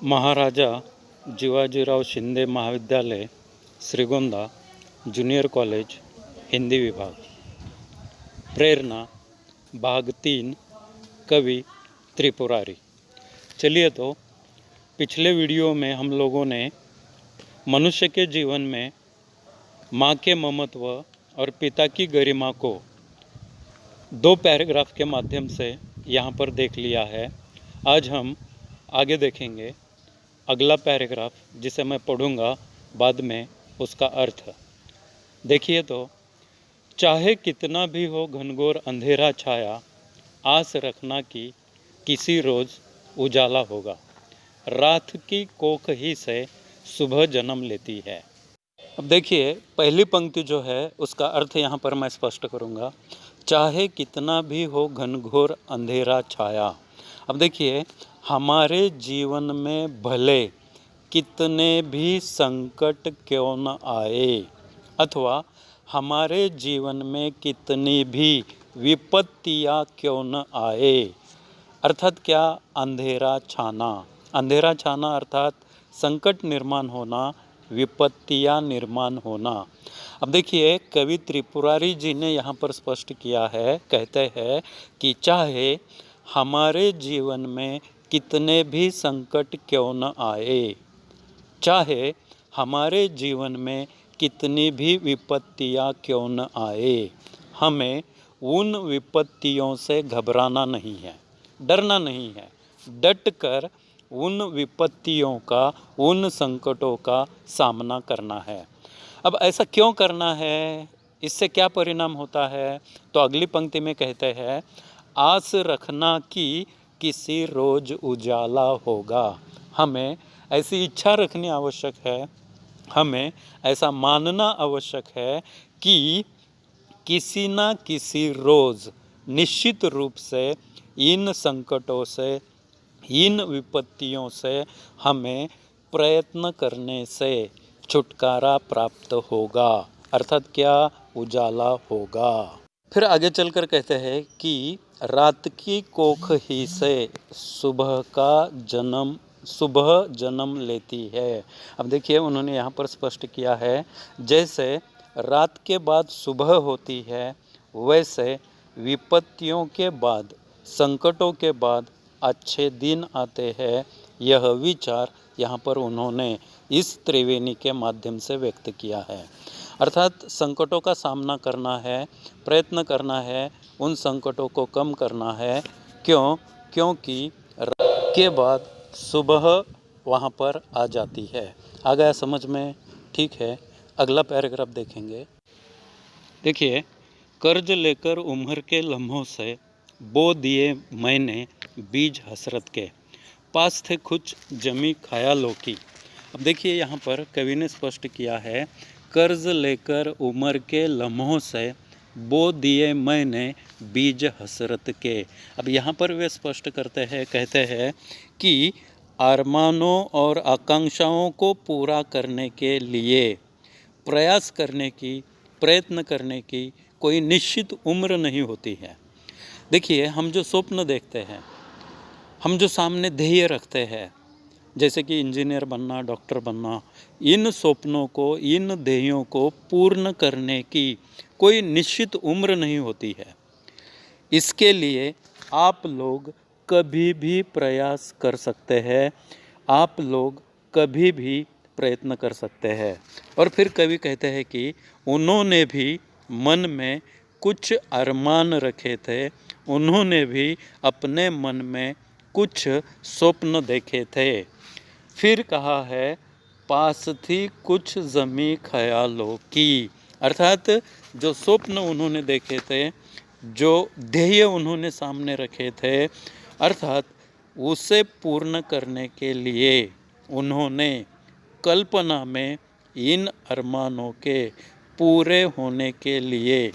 महाराजा जीवाजीराव शिंदे महाविद्यालय Shrigonda junior college Hindi विभाग। प्रेरणा भाग 3 कवि त्रिपुरारी। चलिए तो पिछले वीडियो में हम लोगों ने मनुष्य के जीवन में माँ के ममत्व और पिता की गरिमा को 2 पैराग्राफ के माध्यम से यहाँ पर देख लिया है। आज हम आगे देखेंगे अगला पैराग्राफ, जिसे मैं पढ़ूंगा बाद में उसका अर्थ। देखिए तो, चाहे कितना भी हो घनघोर अंधेरा छाया, आस रखना कि किसी रोज़ उजाला होगा। रात की कोख ही से सुबह जन्म लेती है। अब देखिए, पहली पंक्ति जो है उसका अर्थ यहाँ पर मैं स्पष्ट करूँगा। चाहे कितना भी हो घनघोर अंधेरा छाया। अब देखिए, हमारे जीवन में भले कितने भी संकट क्यों न आए, अथवा हमारे जीवन में कितनी भी विपत्तियाँ क्यों न आए, अर्थात क्या, अंधेरा छाना। अंधेरा छाना अर्थात संकट निर्माण होना, विपत्तियाँ निर्माण होना। अब देखिए, कवि त्रिपुरारी जी ने यहाँ पर स्पष्ट किया है, कहते हैं कि चाहे हमारे जीवन में कितने भी संकट क्यों न आए, चाहे हमारे जीवन में कितनी भी विपत्तियाँ क्यों न आए, हमें उन विपत्तियों से घबराना नहीं है, डरना नहीं है। डट कर उन विपत्तियों का, उन संकटों का सामना करना है। अब ऐसा क्यों करना है, इससे क्या परिणाम होता है, तो अगली पंक्ति में कहते हैं, आस रखना कि किसी रोज उजाला होगा। हमें ऐसी इच्छा रखनी आवश्यक है, हमें ऐसा मानना आवश्यक है कि किसी ना किसी रोज़ निश्चित रूप से इन संकटों से, इन विपत्तियों से हमें प्रयत्न करने से छुटकारा प्राप्त होगा, अर्थात क्या, उजाला होगा। फिर आगे चलकर कहते हैं कि रात की कोख ही से सुबह जन्म लेती है। अब देखिए, उन्होंने यहाँ पर स्पष्ट किया है, जैसे रात के बाद सुबह होती है, वैसे विपत्तियों के बाद, संकटों के बाद अच्छे दिन आते हैं। यह विचार यहाँ पर उन्होंने इस त्रिवेणी के माध्यम से व्यक्त किया है। अर्थात संकटों का सामना करना है, प्रयत्न करना है, उन संकटों को कम करना है। क्योंकि रात के बाद सुबह वहाँ पर आ जाती है। आ गया समझ में? ठीक है, अगला पैराग्राफ देखेंगे। देखिए, कर्ज लेकर उम्र के लम्हों से बो दिए मैंने बीज हसरत के, पास थे कुछ जमी ख्यालों की। अब देखिए, यहाँ पर कवि ने स्पष्ट किया है, कर्ज लेकर उम्र के लम्हों से बो दिए मैंने बीज हसरत के। अब यहाँ पर वे स्पष्ट करते हैं, कहते हैं कि अरमानों और आकांक्षाओं को पूरा करने के लिए प्रयास करने की, प्रयत्न करने की कोई निश्चित उम्र नहीं होती है। देखिए, हम जो स्वप्न देखते हैं, हम जो सामने ध्येय रखते हैं, जैसे कि इंजीनियर बनना, डॉक्टर बनना, इन स्वप्नों को, इन ध्येयों को पूर्ण करने की कोई निश्चित उम्र नहीं होती है। इसके लिए आप लोग कभी भी प्रयास कर सकते हैं, आप लोग कभी भी प्रयत्न कर सकते हैं। और फिर कवि कहते हैं कि उन्होंने भी मन में कुछ अरमान रखे थे, उन्होंने भी अपने मन में कुछ स्वप्न देखे थे। फिर कहा है, पास थी कुछ जमी ख्यालों की, अर्थात जो स्वप्न उन्होंने देखे थे, जो ध्येय उन्होंने सामने रखे थे, अर्थात उसे पूर्ण करने के लिए उन्होंने कल्पना में इन अरमानों के पूरे होने के लिए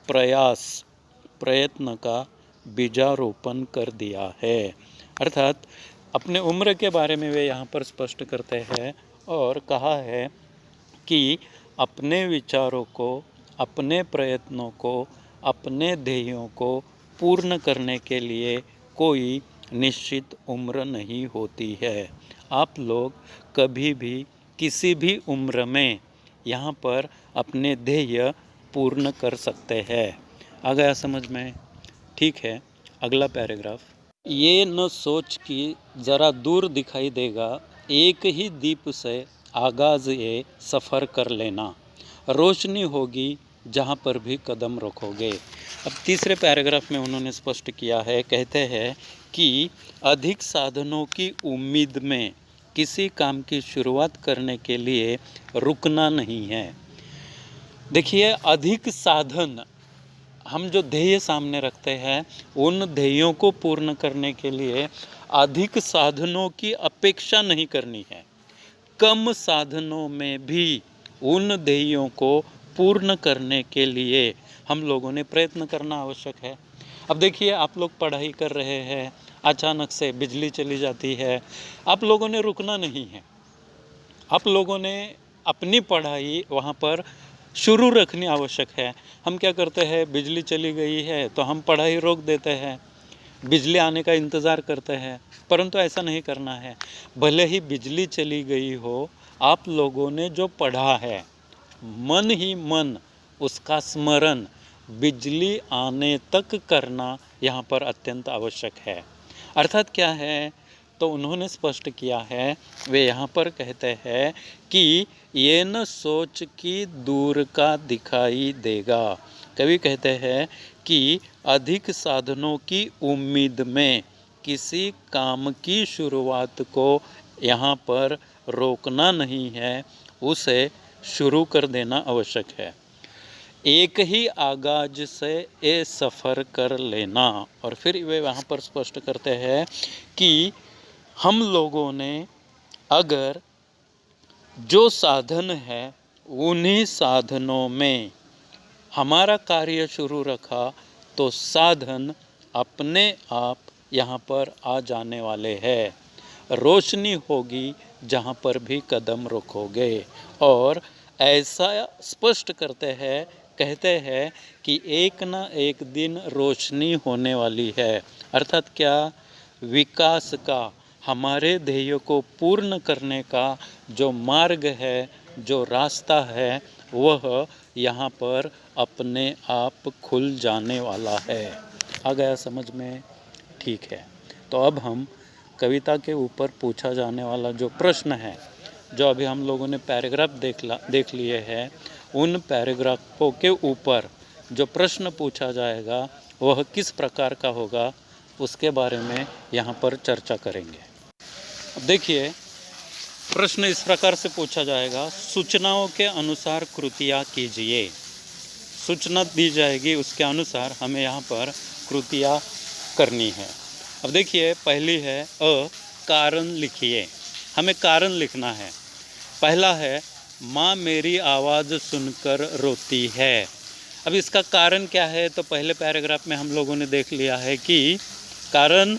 प्रयत्न का बीजारोपण कर दिया है। अर्थात अपने उम्र के बारे में वे यहाँ पर स्पष्ट करते हैं और कहा है कि अपने विचारों को, अपने प्रयत्नों को, अपने ध्येयों को पूर्ण करने के लिए कोई निश्चित उम्र नहीं होती है। आप लोग कभी भी किसी भी उम्र में यहाँ पर अपने ध्येय पूर्ण कर सकते हैं। आ गया समझ में? ठीक है, अगला पैराग्राफ। ये न सोच कि ज़रा दूर दिखाई देगा, एक ही दीप से आगाज़ ये सफ़र कर लेना, रोशनी होगी जहाँ पर भी कदम रखोगे। अब तीसरे पैराग्राफ में उन्होंने स्पष्ट किया है, कहते हैं कि अधिक साधनों की उम्मीद में किसी काम की शुरुआत करने के लिए रुकना नहीं है। देखिए, अधिक साधन, हम जो ध्येय सामने रखते हैं उन ध्येयों को पूर्ण करने के लिए अधिक साधनों की अपेक्षा नहीं करनी है। कम साधनों में भी उन ध्येयों को पूर्ण करने के लिए हम लोगों ने प्रयत्न करना आवश्यक है। अब देखिए, आप लोग पढ़ाई कर रहे हैं, अचानक से बिजली चली जाती है, आप लोगों ने रुकना नहीं है। आप लोगों ने अपनी पढ़ाई वहाँ पर शुरू रखनी आवश्यक है। हम क्या करते हैं, बिजली चली गई है तो हम पढ़ाई रोक देते हैं, बिजली आने का इंतज़ार करते हैं, परंतु ऐसा नहीं करना है। भले ही बिजली चली गई हो, आप लोगों ने जो पढ़ा है मन ही मन उसका स्मरण बिजली आने तक करना यहाँ पर अत्यंत आवश्यक है। अर्थात क्या है, तो उन्होंने स्पष्ट किया है, वे यहाँ पर कहते हैं कि ये न सोच कि दूर का दिखाई देगा। कवि कहते हैं कि अधिक साधनों की उम्मीद में किसी काम की शुरुआत को यहाँ पर रोकना नहीं है, उसे शुरू कर देना आवश्यक है। एक ही आगाज से ये सफ़र कर लेना। और फिर वे वहाँ पर स्पष्ट करते हैं कि हम लोगों ने अगर जो साधन है उन्हीं साधनों में हमारा कार्य शुरू रखा तो साधन अपने आप यहाँ पर आ जाने वाले हैं। रोशनी होगी जहाँ पर भी कदम रखोगे। और ऐसा स्पष्ट करते हैं, कहते हैं कि एक ना एक दिन रोशनी होने वाली है। अर्थात क्या, विकास का, हमारे ध्येय को पूर्ण करने का जो मार्ग है, जो रास्ता है, वह यहाँ पर अपने आप खुल जाने वाला है। आ गया समझ में? ठीक है, तो अब हम कविता के ऊपर पूछा जाने वाला जो प्रश्न है, जो अभी हम लोगों ने पैराग्राफ देख लिए हैं, उन पैराग्राफों के ऊपर जो प्रश्न पूछा जाएगा वह किस प्रकार का होगा, उसके बारे में यहाँ पर चर्चा करेंगे। अब देखिए, प्रश्न इस प्रकार से पूछा जाएगा, सूचनाओं के अनुसार कृतियाँ कीजिए। सूचना दी जाएगी, उसके अनुसार हमें यहाँ पर कृतियाँ करनी है। अब देखिए, पहली है कारण लिखिए। हमें कारण लिखना है। पहला है, माँ मेरी आवाज़ सुनकर रोती है। अब इसका कारण क्या है, तो पहले पैराग्राफ में हम लोगों ने देख लिया है कि कारण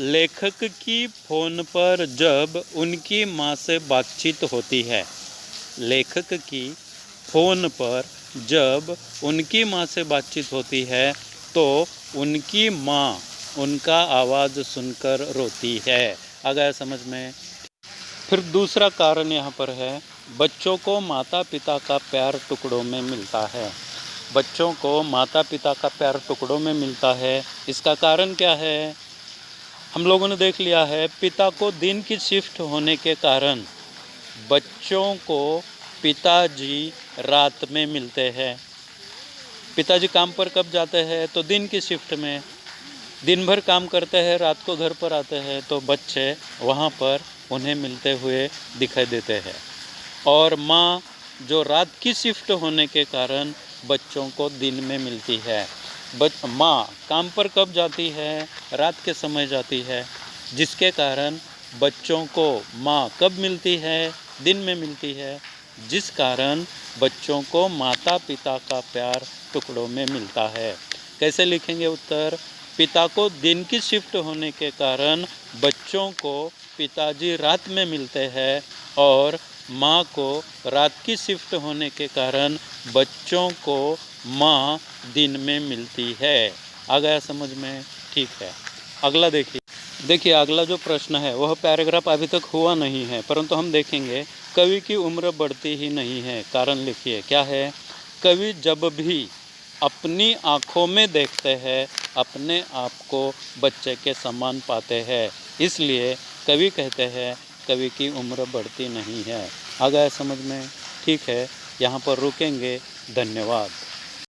लेखक की फ़ोन पर जब उनकी माँ से बातचीत होती है, लेखक की फ़ोन पर जब उनकी माँ से बातचीत होती है तो उनकी माँ उनका आवाज़ सुनकर रोती है। आ गया समझ में? फिर दूसरा कारण यहाँ पर है, बच्चों को माता पिता का प्यार टुकड़ों में मिलता है। बच्चों को माता पिता का प्यार टुकड़ों में मिलता है। इसका कारण क्या है, हम लोगों ने देख लिया है, पिता को दिन की शिफ्ट होने के कारण बच्चों को पिताजी रात में मिलते हैं। पिताजी काम पर कब जाते हैं, तो दिन की शिफ्ट में, दिन भर काम करते हैं, रात को घर पर आते हैं, तो बच्चे वहाँ पर उन्हें मिलते हुए दिखाई देते हैं। और माँ जो रात की शिफ्ट होने के कारण बच्चों को दिन में मिलती है। माँ काम पर कब जाती है, रात के समय जाती है, जिसके कारण बच्चों को माँ कब मिलती है, दिन में मिलती है, जिस कारण बच्चों को माता पिता का प्यार टुकड़ों में मिलता है। कैसे लिखेंगे उत्तर? पिता को दिन की शिफ्ट होने के कारण बच्चों को पिताजी रात में मिलते हैं और माँ को रात की शिफ्ट होने के कारण बच्चों को माँ दिन में मिलती है। आ गया समझ में? ठीक है, अगला देखिए। देखिए अगला जो प्रश्न है वह पैराग्राफ अभी तक हुआ नहीं है, परंतु हम देखेंगे कवि की उम्र बढ़ती ही नहीं है। कारण लिखिए क्या है। कवि जब भी अपनी आँखों में देखते हैं अपने आप को बच्चे के समान पाते हैं, इसलिए कवि कहते हैं कवि की उम्र बढ़ती नहीं है। आ गया समझ में? ठीक है, यहाँ पर रुकेंगे। धन्यवाद।